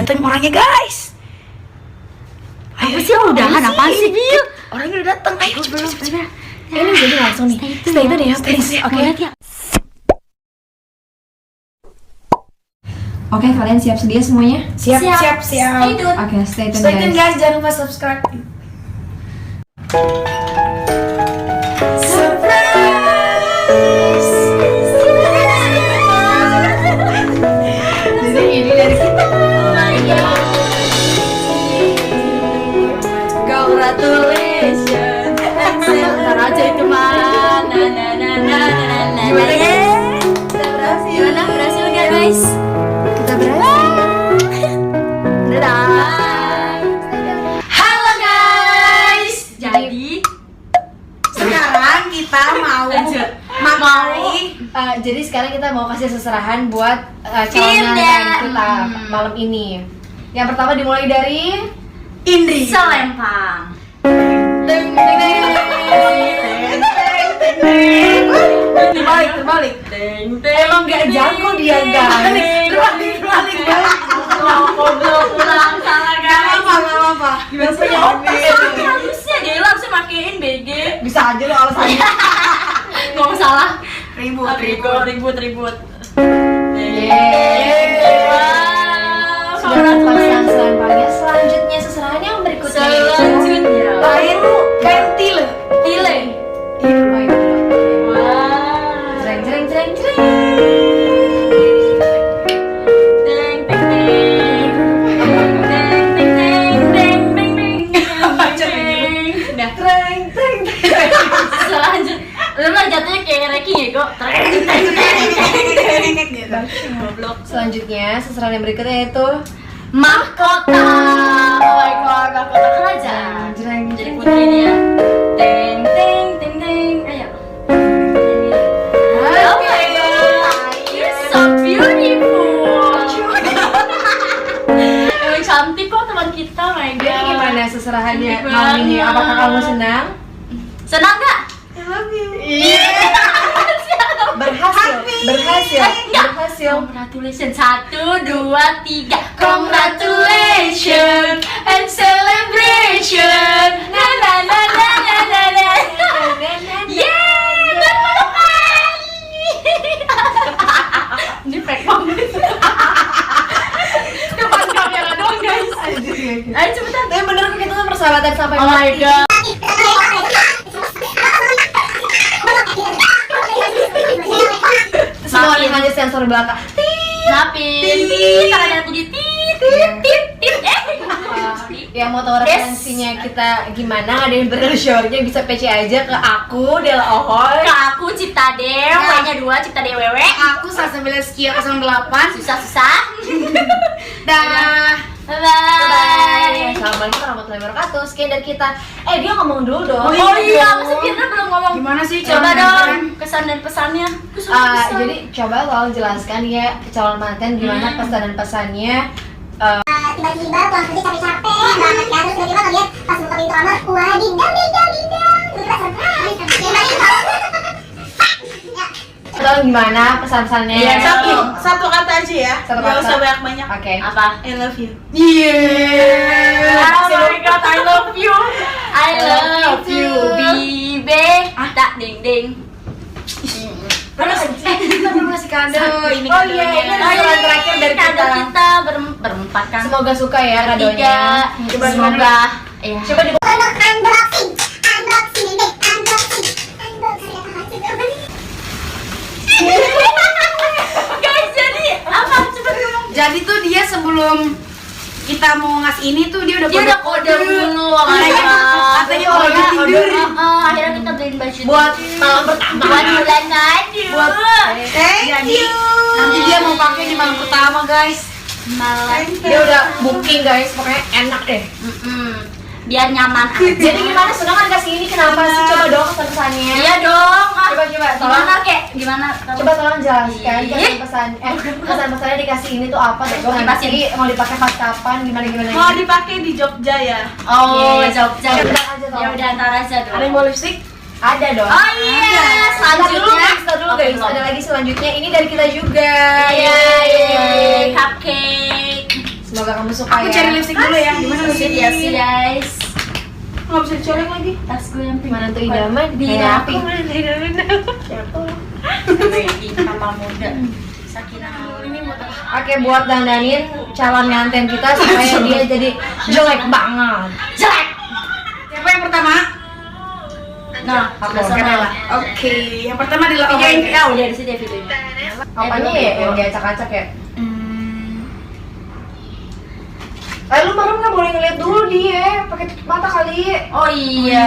datang orangnya guys. Apa sih udahan apa sih? Orangnya udah datang. Ayo cepet. Ini jadi langsung nih. Stay tune ya, please. Oke. Oke, kalian siap sedia semuanya? Siap. Stay tune. Oke, stay tune Stay tune guys. guys, jangan lupa subscribe. Jadi ini dari kita. Congratulations. Ntar aja itu mah. Gimana ya? Kita berhasil. Gimana? Berhasil gak guys? Kita berhasil. Dadah. Halo guys. Jadi Sekarang kita mau jadi sekarang kita mau kasih seserahan buat calon Dinda. yang kita malam ini. Yang pertama dimulai dari Indri. Selempang. Terbalik. Emang gak jago dia guys. Terbalik. Goblok ulang salah guys. Gak apa-apa. Gimana punya harusnya dia langsung makein BG. Bisa aja lo alasannya. Gak masalah. Ribut. Sudah pasang selempangnya. Selanjutnya seserahan yang berikutnya. Lain lu kayak tile. Tile. Jreng. Selanjutnya, lu mah jatuhnya kayak Reki ya kok. Goblok. Selanjutnya, seserahan yang berikutnya yaitu mahkota. Oh my god, mahkota kerajaan. Jadi putrinya. Teng. Ayo. Oh my god, you're so beautiful. Emang cantik kok teman kita, my god. Jadi gimana seserahannya Cantik malam ini? banget. Apakah kamu senang? Senang gak? I love you. Berhasil. Congratulations. 1, 2, 3. Congratulations and celebration. Na. Yeay, berpelukan. Ini fake banget. Depan kamera doang guys. Ayo cepetan. Tapi bener kok kita tuh persahabatan sampai Oh my god. semua hanya sensor belakang. Napin. Tangan aku di tit. Yang mau tahu referensinya kita gimana, ada yang show-nya bisa PC aja ke aku Dela Ohoy. Ke aku Cipta Dew, W-nya 2, Cipta Dew WW. Aku Salsabila Sekia 08. Susah. Dah. Bye. Assalamualaikum warahmatullahi wabarakatuh. Sekian dari kita. Dia ngomong dulu dong. Oh iya, masih Firna belum ngomong. Gimana sih Coba calon dong mantan? kesan dan pesannya. Jadi coba tolong jelaskan ya ke calon mantan gimana pesan dan pesannya. Tiba-tiba pulang kerja capek-capek banget kan, terus tiba-tiba ngeliat pas buka pintu kamar, wah dindang tiba-tiba surprise. Tolong gimana pesan-pesannya? Iya, Satu kata aja ya. Satu Nggak kata. usah banyak-banyak. Oke. Apa? I love you. Oh my god, I love you. I love you, baby. Tak ding. Kita belum ngasih kado. Ini Oh iya, ini adalah terakhir dari kado kita. kita berempat kan. Semoga suka ya kadonya. Tiga. Semoga. Iya. Coba di Unboxing. Guys, jadi apa? Coba ngomong. Jadi tuh dia sebelum kita mau ngasih ini tuh dia udah kode dulu Katanya orangnya tidur. Akhirnya kita beliin baju buat malam pertama. buat bulan madu. Thank you. Nanti dia mau pakai di malam pertama guys. Malam. Dia udah booking guys, pokoknya enak deh. Biar nyaman aja. Jadi gimana senang kan kasih ini kenapa sih? Coba dong pesan-pesannya. Iya dong. Coba tolong. Gimana? Coba tolong jelaskan Ih. pesan-pesannya dikasih ini tuh apa deh? Coba Nanti kipasin. mau dipakai pas kapan? Gimana? Mau dipakai di Jogja ya. Oh, Yes. Jogja. Coba aja tolong. Ya udah antar aja dong. Ada yang mau lipstick? Ada dong. Oh iya, selanjutnya. Start dulu guys. Ada lagi selanjutnya. Ini dari kita juga. Yeay, cupcake. Semoga kamu suka Aku ya. cari lipstick dulu ya. Di mana Sip ya sih guys. Nggak bisa dicolek lagi. Tas gue yang Mana tuh idaman? Di Kayak rapi. apa? Wedding papa muda. Sakinah. Ini buat apa? Oke, buat dandanin calon nganten kita supaya dia jadi jelek banget. Jelek. Siapa yang pertama? Nah, aku Oke, Nela. Oke, yang pertama adalah Videoin Oke. kau dari sini videonya. Apanya ya yang diacak-acak ya? Lu baru nggak boleh ngeliat dulu dia, pakai tutup mata kali. Oh iya.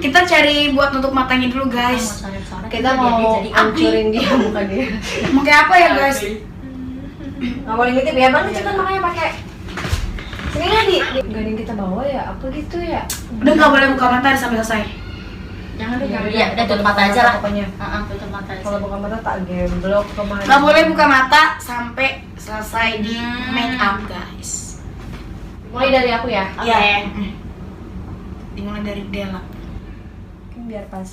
Kita cari buat nutup matanya dulu, guys. Kita mau hancurin dia muka dia. Mau kayak apa ya, guys? Nggak boleh ngintip ya, bang kan makanya pakai. Sini nggak di nggak ada yang kita bawa ya? Apa gitu ya? Udah nggak boleh buka mata sampai selesai. Jangan deh, jangan. Iya, udah tutup mata aja lah. Pokoknya. Tutup mata aja. Kalau buka mata tak gemblok kemana? Nggak boleh buka mata sampai selesai di make up, guys. Mulai dari aku ya. Iya. Dimulai dari Dela. Mungkin biar pas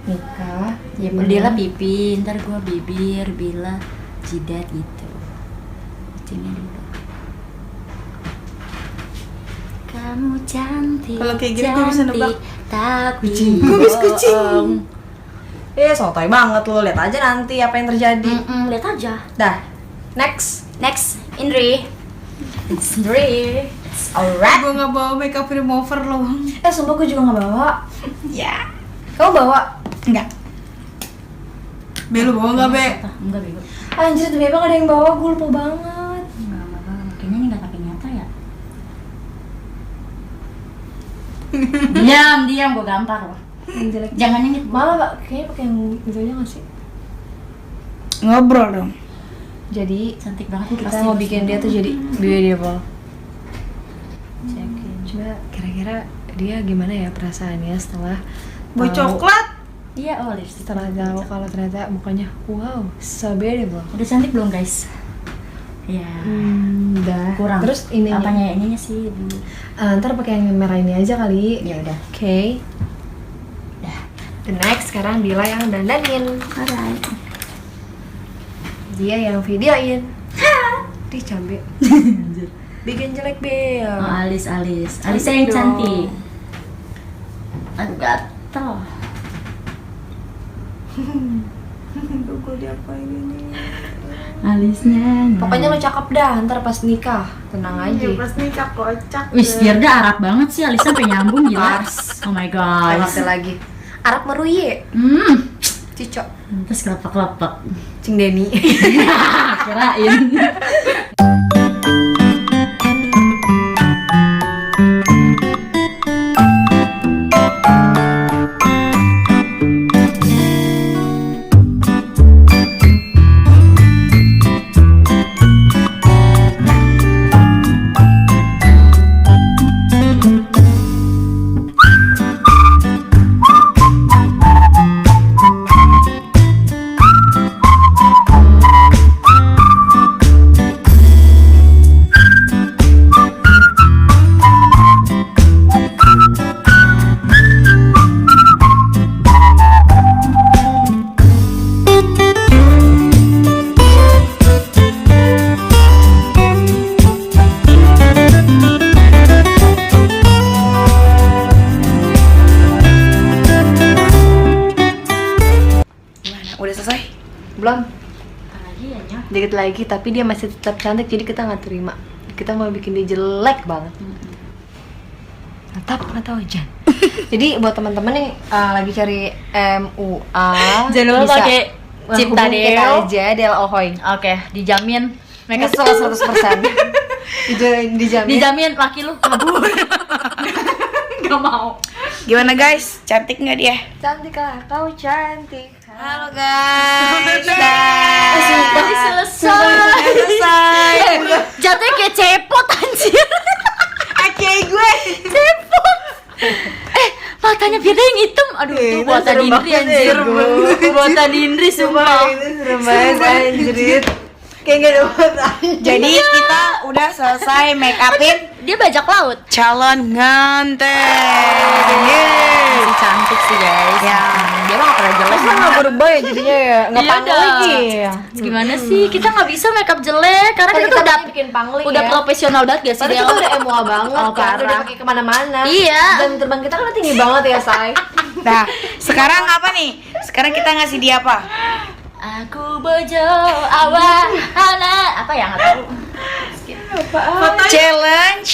nikah. Ya, dia lah pipi, ntar gua bibir, bila jidat gitu. Ini dulu. Kamu cantik. Kalau kayak gini gua bisa nebak. Tapi kucing. Sotoy banget lu, lihat aja nanti apa yang terjadi. Lihat aja. Dah. Next. Next, Indri. It's Indri. It's alright. Gue nggak bawa makeup remover loh. Sumpah gue juga nggak bawa. Ya. Kamu bawa? Enggak. Be, lu bawa nggak, Be? Enggak bego. Anjir, tuh memang ada yang bawa, gue lupa banget. Enggak. Kayaknya ini nggak pakai nyata ya. diam, gua gampar loh. Yang jelek. Jangan yang itu. Malah Pak, kayaknya pakai yang itu aja nggak sih? Ngobrol dong. Jadi Cantik banget. kita pasti mau pasti. bikin dia tuh jadi beautiful. Coba kira-kira dia gimana ya perasaannya setelah Bawa tahu- coklat. Iya, oh lipstick. setelah tahu kalau ternyata mukanya wow so beautiful. Udah cantik belum guys? Ya. Udah. Kurang. Terus ini apanya ininya sih? ntar pakai yang merah ini aja kali. Ya udah. Oke. Dah. The next sekarang Dila yang dandanin. Alright. Dia yang videoin. Di cabe. Bikin jelek Bel. Oh, alis. Alisnya yang Cantik cantik. dong. Aduh gatel. Gue diapain ini? Alisnya. Pokoknya lo cakep dah ntar pas nikah. Tenang aja. Pas nikah kocak. Wis, biar dah Arab banget sih alisnya sampai nyambung gila. Oh my god. Arab lagi. Arab meruye. Cicok. Terus kelepak-kelepak. Cing Deni. Kirain. Udah selesai? Belum. Apalagi ya Nyoh? Dikit lagi tapi dia masih tetap cantik jadi kita nggak terima. Kita mau bikin dia jelek banget. Tetap nggak tahu Jan. Jadi buat teman-teman yang lagi cari MUA Jangan lupa bisa pakai Cipta hubungi kita Deo. aja Del Ohoy. Oke, dijamin. Nyesel 100%. Dijamin. Dijamin laki lu kabur. Gak mau. Gimana guys? Cantik nggak dia? Cantik lah, kau cantik. Halo guys. Tadi selesai. Selesai. Jatuhnya kayak cepot anjir. Kayak gue. Cepot. Matanya Firda yang hitam. Aduh, itu buatan Indri anjir. Buatan Indri sumpah. Serem banget anjrit. Kayak gak ada mata. Jadi kita udah selesai make upin Dia bajak laut. calon nganten. Masih cantik sih guys. Ya. Dia Kita nggak pernah jelek. Masa nggak berubah ya jadinya ya nggak Iya pangling dah. lagi. Gimana sih? Kita nggak bisa makeup jelek karena Kan kita tuh udah bikin pangling udah ya. profesional banget gak sih Padahal Del? kita udah MUA banget Oh, kan, udah parah. pakai kemana-mana. Iya. Dan terbang kita kan tinggi banget ya, Say. Nah, sekarang apa nih? Sekarang kita ngasih dia apa? Aku bojo awana apa ya nggak tahu. Challenge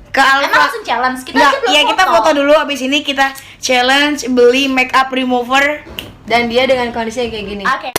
ke Emang Alfa. langsung challenge kita Nggak, aja belum ya kita foto dulu, abis ini kita challenge beli makeup remover. Dan dia dengan kondisinya kayak gini. Oke.